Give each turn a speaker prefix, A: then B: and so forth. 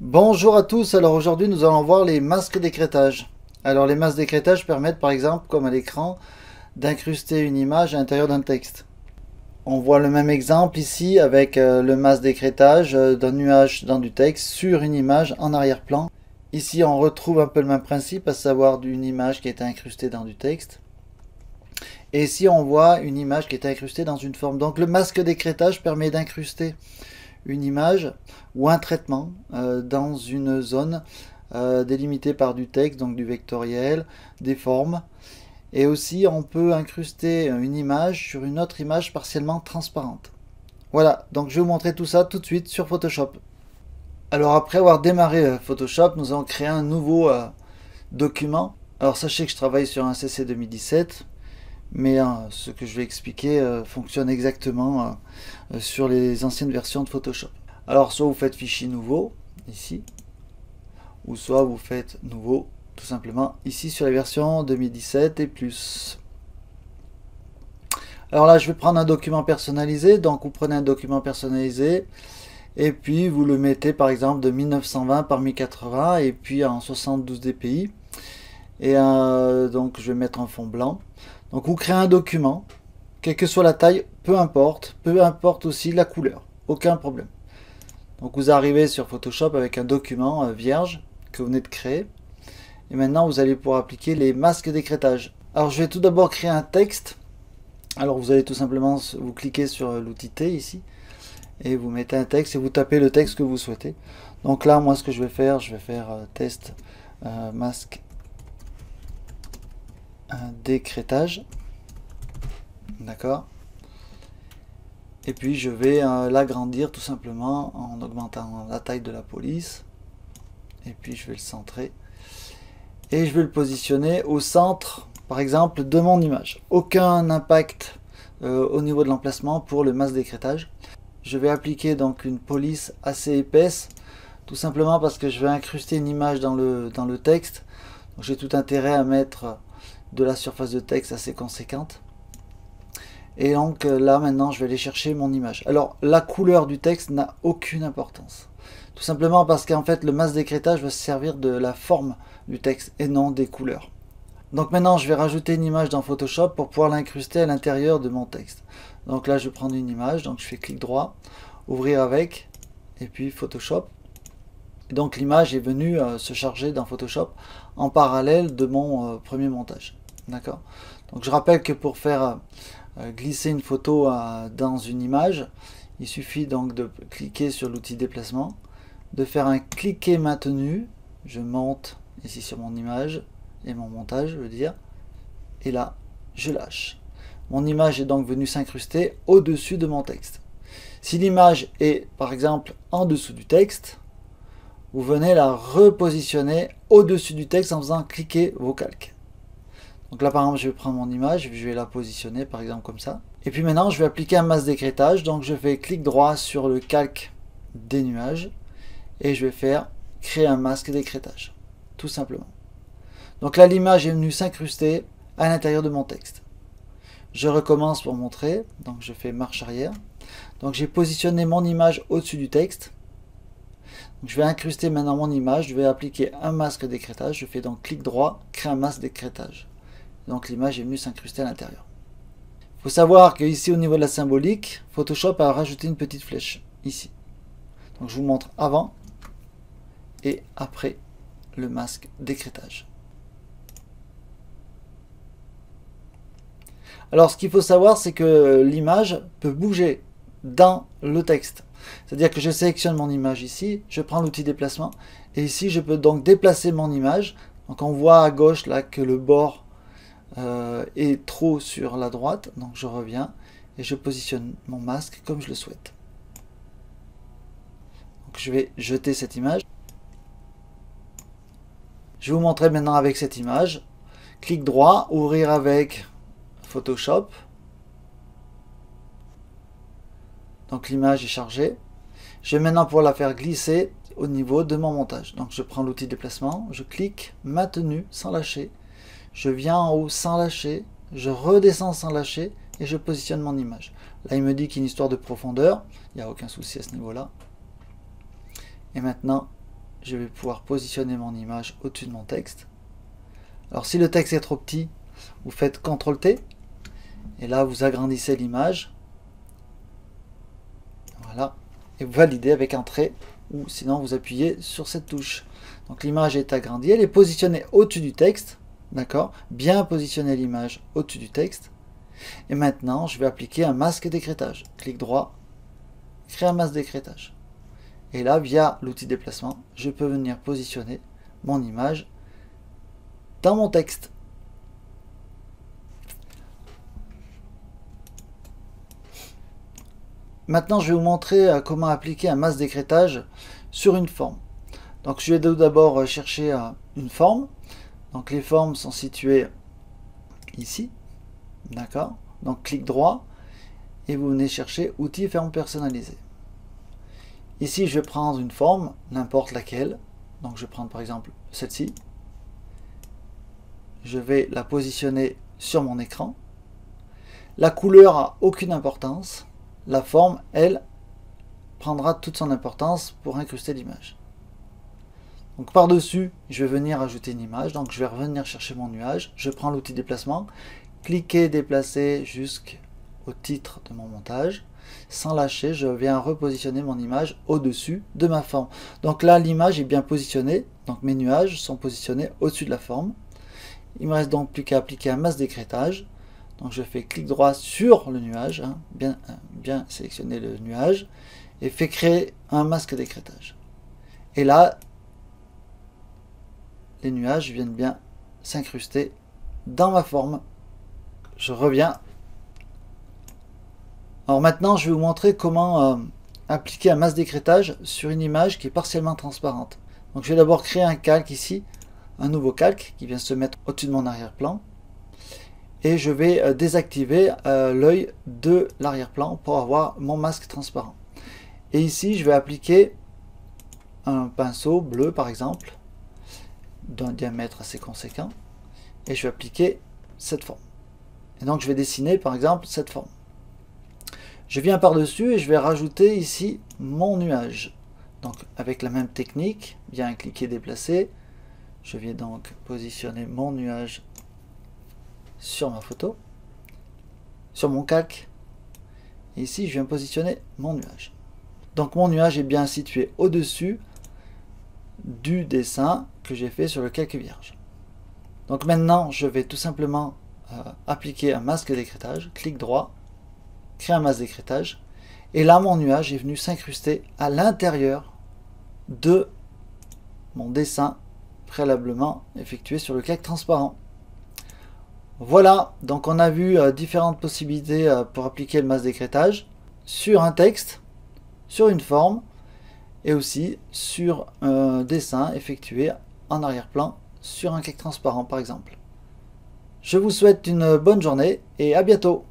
A: Bonjour à tous, alors aujourd'hui nous allons voir les masques d'écrêtage. Alors les masques d'écrêtage permettent par exemple, comme à l'écran, d'incruster une image à l'intérieur d'un texte. On voit le même exemple ici avec le masque d'écrêtage d'un nuage dans du texte sur une image en arrière-plan. Ici on retrouve un peu le même principe, à savoir une image qui a été incrustée dans du texte. Et ici on voit une image qui est incrustée dans une forme. Donc le masque d'écrêtage permet d'incruster une image ou un traitement dans une zone délimitée par du texte, donc du vectoriel, des formes. Et aussi, on peut incruster une image sur une autre image partiellement transparente. Voilà, donc je vais vous montrer tout ça tout de suite sur Photoshop. Alors après avoir démarré Photoshop, nous allons créer un nouveau document. Alors sachez que je travaille sur un CC 2017, mais ce que je vais expliquer fonctionne exactement sur les anciennes versions de Photoshop. Alors soit vous faites fichier nouveau, ici, ou soit vous faites nouveau, tout simplement, ici sur la version 2017 et plus. Alors là, je vais prendre un document personnalisé, donc vous prenez un document personnalisé, et puis vous le mettez par exemple de 1920 par 1080, et puis en 72 dpi, et donc je vais mettre un fond blanc. Donc vous créez un document, quelle que soit la taille, peu importe aussi la couleur, aucun problème. Donc vous arrivez sur Photoshop avec un document vierge que vous venez de créer. Et maintenant vous allez pouvoir appliquer les masques d'écrêtage. Alors je vais tout d'abord créer un texte. Alors vous allez tout simplement vous cliquer sur l'outil T ici. Et vous mettez un texte et vous tapez le texte que vous souhaitez. Donc là moi ce que je vais faire test masque d'écrêtage. D'accord. Et puis je vais l'agrandir tout simplement en augmentant la taille de la police. Et puis je vais le centrer. Et je vais le positionner au centre, par exemple, de mon image. Aucun impact au niveau de l'emplacement pour le masque d'écrêtage. Je vais appliquer donc une police assez épaisse, tout simplement parce que je vais incruster une image dans le texte. J'ai tout intérêt à mettre de la surface de texte assez conséquente. Et donc là maintenant je vais aller chercher mon image. Alors la couleur du texte n'a aucune importance. Tout simplement parce qu'en fait le masque d'écrêtage va se servir de la forme du texte et non des couleurs. Donc maintenant je vais rajouter une image dans Photoshop pour pouvoir l'incruster à l'intérieur de mon texte. Donc là je vais prendre une image, donc je fais clic droit, ouvrir avec, et puis Photoshop. Et donc l'image est venue se charger dans Photoshop en parallèle de mon premier montage. D'accord. Donc je rappelle que pour faire glisser une photo dans une image, il suffit donc de cliquer sur l'outil déplacement, de faire un cliquer maintenu, je monte ici sur mon image et mon montage, je veux dire, et là je lâche. Mon image est donc venue s'incruster au-dessus de mon texte. Si l'image est par exemple en dessous du texte, vous venez la repositionner au-dessus du texte en faisant cliquer vos calques. Donc là par exemple je vais prendre mon image, je vais la positionner par exemple comme ça. Et puis maintenant je vais appliquer un masque d'écrêtage, donc je fais clic droit sur le calque des nuages et je vais faire créer un masque d'écrêtage, tout simplement. Donc là l'image est venue s'incruster à l'intérieur de mon texte. Je recommence pour montrer, donc je fais marche arrière. Donc j'ai positionné mon image au-dessus du texte. Donc je vais incruster maintenant mon image, je vais appliquer un masque d'écrêtage, je fais donc clic droit, créer un masque d'écrêtage. Donc l'image est venue s'incruster à l'intérieur. Il faut savoir que ici au niveau de la symbolique, Photoshop a rajouté une petite flèche, ici. Donc je vous montre avant et après le masque d'écrêtage. Alors ce qu'il faut savoir, c'est que l'image peut bouger dans le texte. C'est-à-dire que je sélectionne mon image ici, je prends l'outil déplacement, et ici je peux donc déplacer mon image. Donc on voit à gauche là que le bord est trop sur la droite, donc je reviens et je positionne mon masque comme je le souhaite. Donc je vais jeter cette image. Je vais vous montrer maintenant avec cette image. Clic droit, ouvrir avec Photoshop. Donc l'image est chargée. Je vais maintenant pouvoir la faire glisser au niveau de mon montage. Donc je prends l'outil déplacement, je clique maintenu sans lâcher. Je viens en haut sans lâcher, je redescends sans lâcher et je positionne mon image. Là il me dit qu'il y a une histoire de profondeur, il n'y a aucun souci à ce niveau-là. Et maintenant je vais pouvoir positionner mon image au-dessus de mon texte. Alors si le texte est trop petit, vous faites CTRL-T, et là vous agrandissez l'image. Voilà, et vous validez avec un trait, ou sinon vous appuyez sur cette touche. Donc l'image est agrandie, elle est positionnée au-dessus du texte, d'accord? Bien positionner l'image au-dessus du texte. Et maintenant, je vais appliquer un masque d'écrêtage. Clic droit, créer un masque d'écrêtage. Et là, via l'outil déplacement, je peux venir positionner mon image dans mon texte. Maintenant, je vais vous montrer comment appliquer un masque d'écrêtage sur une forme. Donc, je vais d'abord chercher une forme. Donc, les formes sont situées ici. D'accord? Donc, clic droit et vous venez chercher outils forme personnalisée. Ici, je vais prendre une forme, n'importe laquelle. Donc, je vais prendre par exemple celle-ci. Je vais la positionner sur mon écran. La couleur n'a aucune importance. La forme, elle, prendra toute son importance pour incruster l'image. Donc par-dessus, je vais venir ajouter une image. Donc je vais revenir chercher mon nuage. Je prends l'outil déplacement. Cliquer, déplacer jusqu'au titre de mon montage. Sans lâcher, je viens repositionner mon image au-dessus de ma forme. Donc là, l'image est bien positionnée. Donc mes nuages sont positionnés au-dessus de la forme. Il me reste donc plus qu'à appliquer un masque d'écrêtage. Donc je fais clic droit sur le nuage, hein, bien sélectionner le nuage, et fais créer un masque d'écrêtage. Et là, les nuages viennent bien s'incruster dans ma forme. Je reviens. Alors maintenant, je vais vous montrer comment appliquer un masque d'écrêtage sur une image qui est partiellement transparente. Donc je vais d'abord créer un calque ici, un nouveau calque qui vient se mettre au-dessus de mon arrière-plan. Et je vais désactiver l'œil de l'arrière-plan pour avoir mon masque transparent. Et ici, je vais appliquer un pinceau bleu, par exemple, d'un diamètre assez conséquent. Et je vais appliquer cette forme. Et donc, je vais dessiner, par exemple, cette forme. Je viens par-dessus et je vais rajouter ici mon nuage. Donc, avec la même technique, bien cliquer, déplacer. Je viens donc positionner mon nuage sur ma photo, sur mon calque, et ici je viens positionner mon nuage. Donc mon nuage est bien situé au-dessus du dessin que j'ai fait sur le calque vierge. Donc maintenant je vais tout simplement appliquer un masque d'écrêtage, clic droit, créer un masque d'écrêtage, et là mon nuage est venu s'incruster à l'intérieur de mon dessin préalablement effectué sur le calque transparent. Voilà, donc on a vu différentes possibilités pour appliquer le masque d'écrêtage sur un texte, sur une forme et aussi sur un dessin effectué en arrière-plan sur un calque transparent par exemple. Je vous souhaite une bonne journée et à bientôt.